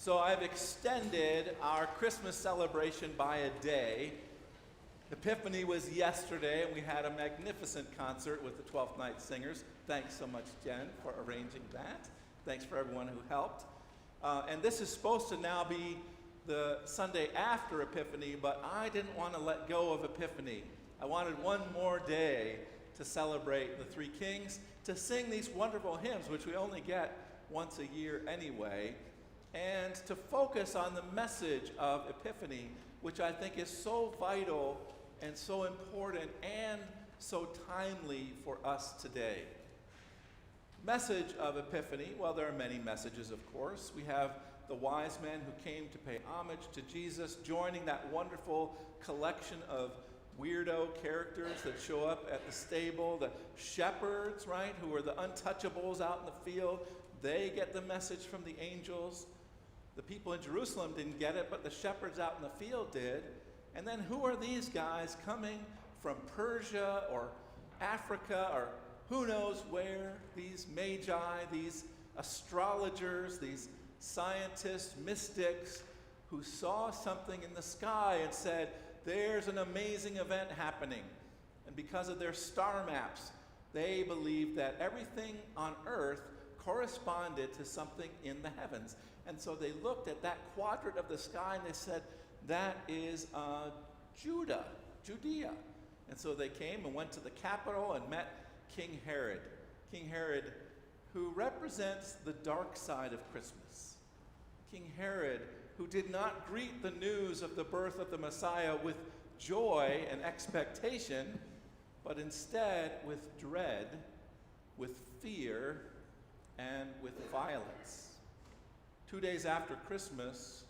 So I've extended our Christmas celebration by a day. Epiphany was yesterday, and we had a magnificent concert with the 12th Night Singers. Thanks so much, Jen, for arranging that. Thanks for everyone who helped. And this is supposed to now be the Sunday after Epiphany, but I didn't want to let go of Epiphany. I wanted one more day to celebrate the Three Kings, to sing these wonderful hymns, which we only get once a year anyway, and to focus on the message of Epiphany, which I think is so vital and so important and so timely for us today. Message of Epiphany, well, there are many messages, of course. We have the wise men who came to pay homage to Jesus, joining that wonderful collection of weirdo characters that show up at the stable. The shepherds, right, who are the untouchables out in the field, they get the message from the angels. The people in Jerusalem didn't get it, but the shepherds out in the field did. And then who are these guys coming from Persia or Africa or who knows where? These magi, these astrologers, these scientists, mystics, who saw something in the sky and said, there's an amazing event happening. And because of their star maps, they believed that everything on earth corresponded to something in the heavens. And so they looked at that quadrant of the sky and they said, that is Judea. And so they came and went to the capital and met King Herod. King Herod, who represents the dark side of Christmas. King Herod, who did not greet the news of the birth of the Messiah with joy and expectation, but instead with dread, with fear, and with violence. 2 days after Christmas,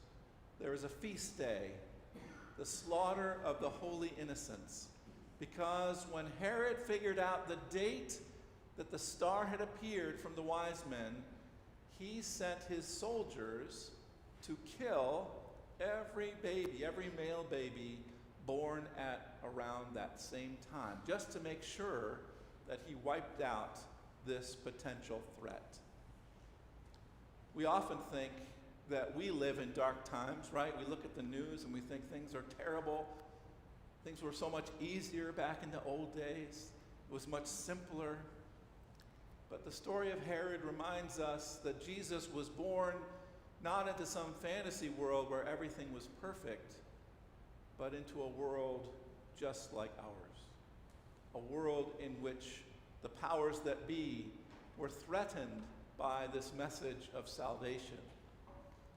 there is a feast day, the slaughter of the holy innocents, because when Herod figured out the date that the star had appeared from the wise men, he sent his soldiers to kill every baby, every male baby born at around that same time, just to make sure that he wiped out this potential threat. We often think that we live in dark times, right? We look at the news and we think things are terrible. Things were so much easier back in the old days. It was much simpler. But the story of Herod reminds us that Jesus was born not into some fantasy world where everything was perfect, but into a world just like ours. A world in which the powers that be were threatened by this message of salvation.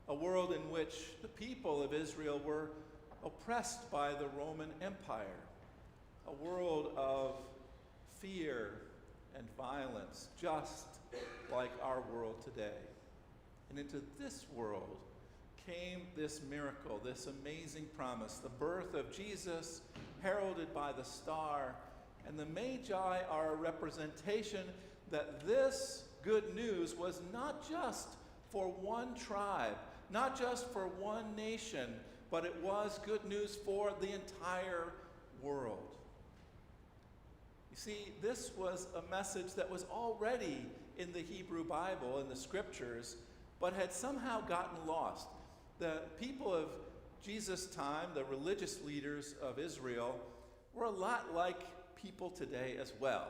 A world in which the people of Israel were oppressed by the Roman Empire. A world of fear and violence, just like our world today. And into this world came this miracle, this amazing promise, the birth of Jesus, heralded by the star. And the Magi are a representation that this good news was not just for one tribe, not just for one nation, but it was good news for the entire world. You see, this was a message that was already in the Hebrew Bible, in the scriptures, but had somehow gotten lost. The people of Jesus' time, the religious leaders of Israel, were a lot like people today as well.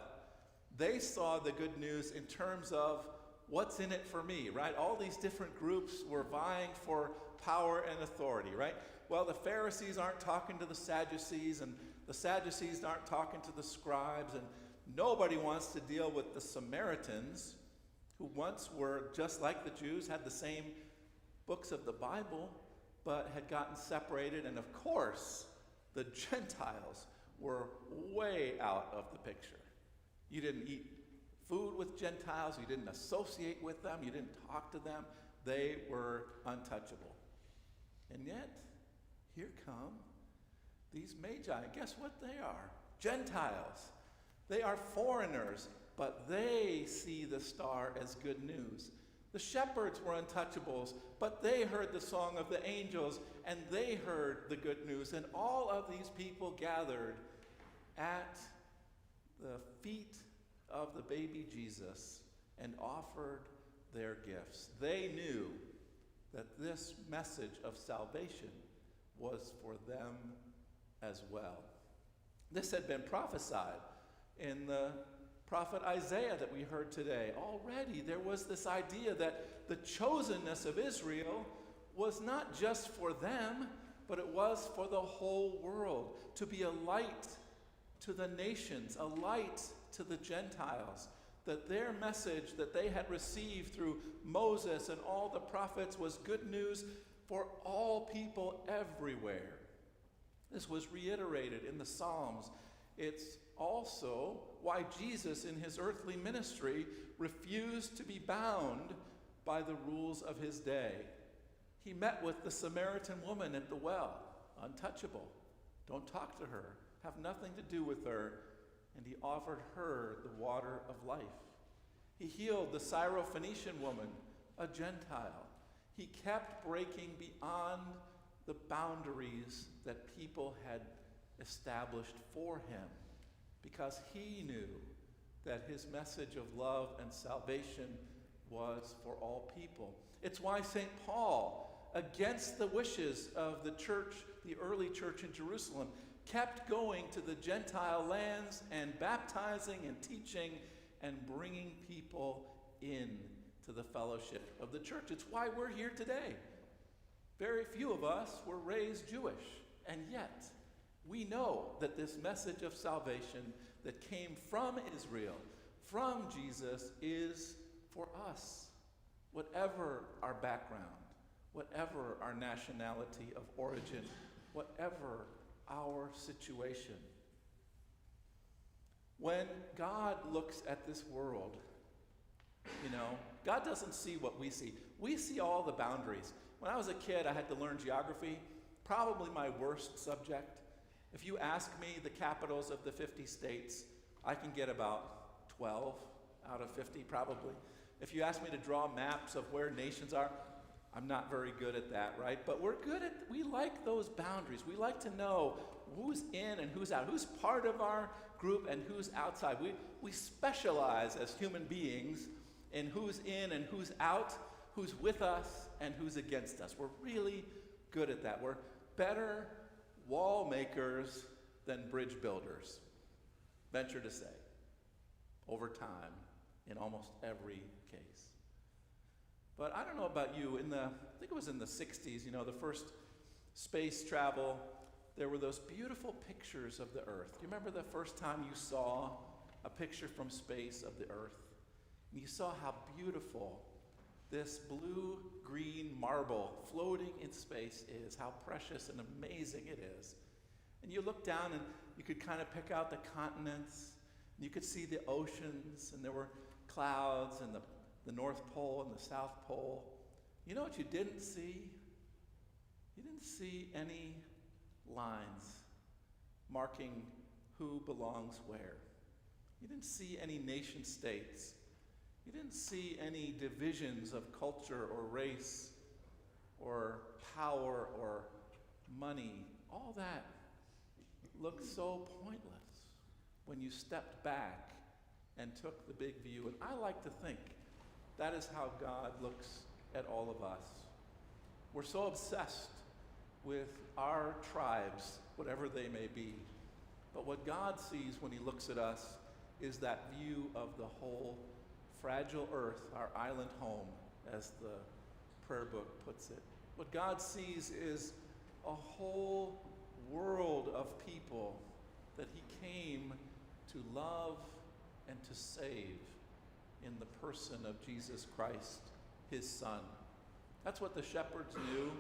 They saw the good news in terms of what's in it for me, right? All these different groups were vying for power and authority, right? Well, the Pharisees aren't talking to the Sadducees, and the Sadducees aren't talking to the scribes, and nobody wants to deal with the Samaritans, who once were just like the Jews, had the same books of the Bible, but had gotten separated. And of course, the Gentiles were way out of the picture. You didn't eat food with Gentiles, you didn't associate with them, you didn't talk to them. They were untouchable. And yet, here come these Magi. Guess what they are? Gentiles. They are foreigners, but they see the star as good news. The shepherds were untouchables, but they heard the song of the angels, and they heard the good news. And all of these people gathered at the feet of the baby Jesus and offered their gifts. They knew that this message of salvation was for them as well. This had been prophesied in the prophet Isaiah that we heard today. Already there was this idea that the chosenness of Israel was not just for them, but it was for the whole world, to be a light to the nations, a light to the Gentiles, that their message that they had received through Moses and all the prophets was good news for all people everywhere. This was reiterated in the Psalms. It's also why Jesus in his earthly ministry refused to be bound by the rules of his day. He met with the Samaritan woman at the well, untouchable. Don't talk to her, have nothing to do with her. And he offered her the water of life. He healed the Syrophoenician woman, a Gentile. He kept breaking beyond the boundaries that people had established for him because he knew that his message of love and salvation was for all people. It's why St. Paul, against the wishes of the church, the early church in Jerusalem, kept going to the Gentile lands and baptizing and teaching and bringing people in to the fellowship of the church. It's why we're here today. Very few of us were raised Jewish, and yet we know that this message of salvation that came from Israel, from Jesus, is for us. Whatever our background, whatever our nationality of origin, whatever our situation. When God looks at this world, God doesn't see what we see. We see all the boundaries. When I was a kid, I had to learn geography, probably my worst subject. If you ask me the capitals of the 50 states, I can get about 12 out of 50 probably. If you ask me to draw maps of where nations are, I'm not very good at that, right? But we like those boundaries. We like to know who's in and who's out, who's part of our group and who's outside. We specialize as human beings in who's in and who's out, who's with us and who's against us. We're really good at that. We're better wall makers than bridge builders, venture to say, over time, in almost every case. But I don't know about you, I think it was in the 60s, the first space travel, there were those beautiful pictures of the Earth. Do you remember the first time you saw a picture from space of the Earth? And you saw how beautiful this blue-green marble floating in space is, how precious and amazing it is. And you look down and you could kind of pick out the continents, and you could see the oceans, and there were clouds, and the North Pole and the South Pole. You know what you didn't see? You didn't see any lines marking who belongs where. You didn't see any nation states. You didn't see any divisions of culture or race or power or money. All that looked so pointless when you stepped back and took the big view. And I like to think that is how God looks at all of us. We're so obsessed with our tribes, whatever they may be. But what God sees when he looks at us is that view of the whole fragile earth, our island home, as the prayer book puts it. What God sees is a whole world of people that he came to love and to save in the person of Jesus Christ, his Son. That's what the shepherds knew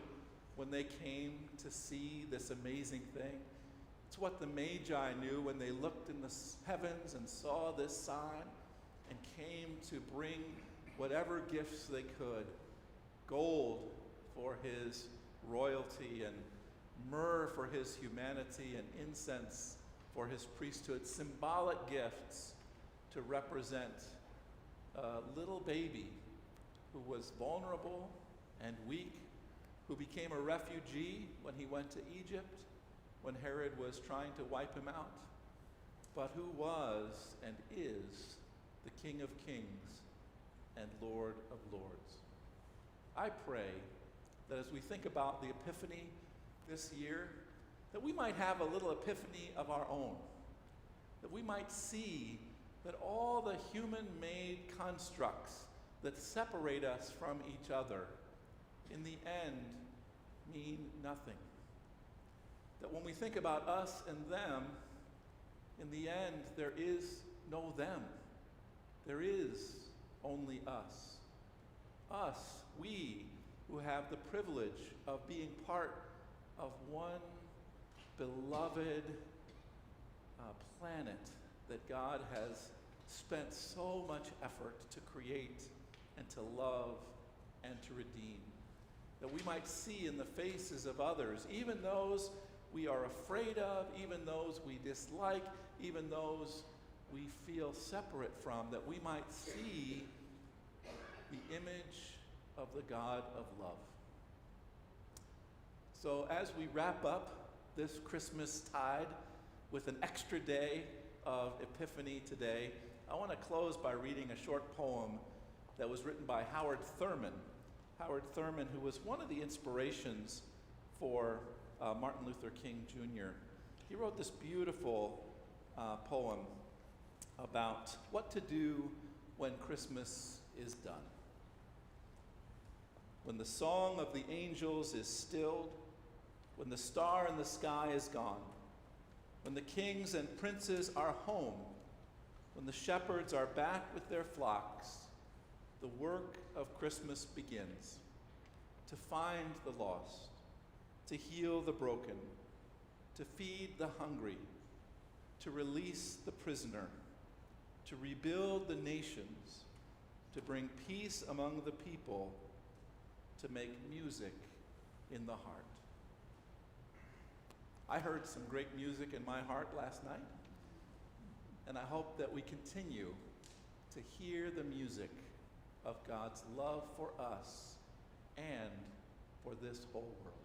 when they came to see this amazing thing. It's what the Magi knew when they looked in the heavens and saw this sign and came to bring whatever gifts they could. Gold for his royalty, and myrrh for his humanity, and incense for his priesthood. Symbolic gifts to represent a little baby who was vulnerable and weak, who became a refugee when he went to Egypt, when Herod was trying to wipe him out, but who was and is the King of Kings and Lord of Lords. I pray that as we think about the Epiphany this year, that we might have a little epiphany of our own, that we might see that all the human-made constructs that separate us from each other in the end mean nothing. That when we think about us and them, in the end there is no them. There is only us. Us, we who have the privilege of being part of one beloved planet that God has spent so much effort to create and to love and to redeem. That we might see in the faces of others, even those we are afraid of, even those we dislike, even those we feel separate from, that we might see the image of the God of love. So as we wrap up this Christmas tide with an extra day of Epiphany today, I want to close by reading a short poem that was written by Howard Thurman. Howard Thurman, who was one of the inspirations for Martin Luther King Jr. He wrote this beautiful poem about what to do when Christmas is done. When the song of the angels is stilled, when the star in the sky is gone, when the kings and princes are home, when the shepherds are back with their flocks, the work of Christmas begins, to find the lost, to heal the broken, to feed the hungry, to release the prisoner, to rebuild the nations, to bring peace among the people, to make music in the heart. I heard some great music in my heart last night, and I hope that we continue to hear the music of God's love for us and for this whole world.